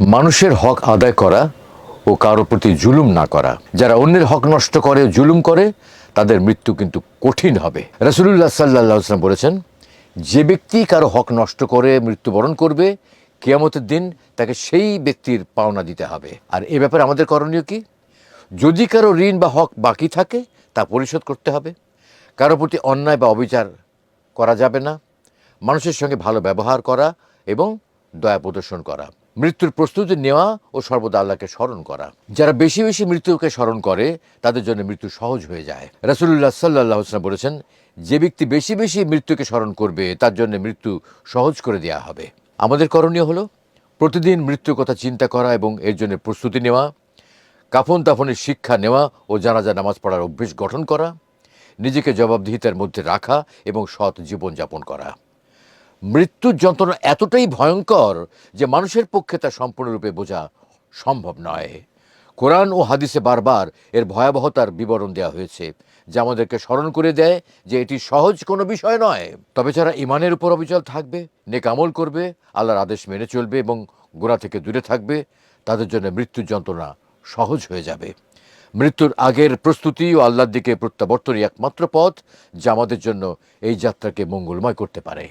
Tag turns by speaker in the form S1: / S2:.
S1: মানুষের হক আদায় করা ও কারো প্রতি জুলুম না করা। যারা অন্যের হক নষ্ট করে, জুলুম করে, তাদের মৃত্যু কিন্তু কঠিন হবে। রাসূলুল্লাহ সাল্লাল্লাহু আলাইহি ওয়াসাল্লাম বলেছেন, যে ব্যক্তি কারো হক নষ্ট করে মৃত্যুবরণ করবে, কিয়ামতের দিন তাকে সেই ব্যক্তির পাওনা দিতে হবে। আর এ ব্যাপারে আমাদের করণীয় কি? যদি কারো ঋণ বা হক বাকি থাকে, তা পরিশোধ করতে হবে। কারো প্রতি অন্যায় বা অবিচার করা যাবে না। মানুষের সঙ্গে ভালো ব্যবহার করা এবং দয়া প্রদর্শন করা। মৃত্যুর প্রস্তুতি নেওয়া ও সর্বদা আল্লাহকে স্মরণ করা। যারা বেশি বেশি মৃত্যুকে স্মরণ করে, তাদের জন্য মৃত্যু সহজ হয়ে যায়। রাসূলুল্লাহ সাল্লাল্লাহু আলাইহি ওয়াসাল্লাম বলেছেন, যে ব্যক্তি বেশি বেশি মৃত্যুকে স্মরণ করবে, তার জন্য মৃত্যু সহজ করে দেওয়া হবে। আমাদের করণীয় হলো প্রতিদিন মৃত্যুর কথা চিন্তা করা এবং এর জন্য প্রস্তুতি নেওয়া, কাফন দাফনের শিক্ষা নেওয়া ও জানাজা নামাজ পড়ার অভ্যেস গঠন করা, নিজেকে জবাবদিহিতার মধ্যে রাখা এবং সৎ জীবনযাপন করা। মৃত্যুর যন্ত্রণা এতটাই ভয়ঙ্কর যে মানুষের পক্ষে তা সম্পূর্ণরূপে বোঝা সম্ভব নয়। কোরআন ও হাদিসে বারবার এর ভয়াবহতার বিবরণ দেওয়া হয়েছে, যা আমাদেরকে স্মরণ করে দেয় যে এটি সহজ কোনো বিষয় নয়। তবে যারা ঈমানের উপর অবিচল থাকবে, নেক আমল করবে, আল্লাহর আদেশ মেনে চলবে এবং গোনাহ থেকে দূরে থাকবে, তাদের জন্য মৃত্যুর যন্ত্রণা সহজ হয়ে যাবে। মৃত্যুর আগের প্রস্তুতি ও আল্লাহর দিকে প্রত্যাবর্তনই একমাত্র পথ, যা আমাদের জন্য এই যাত্রাকে মঙ্গলময় করতে পারে।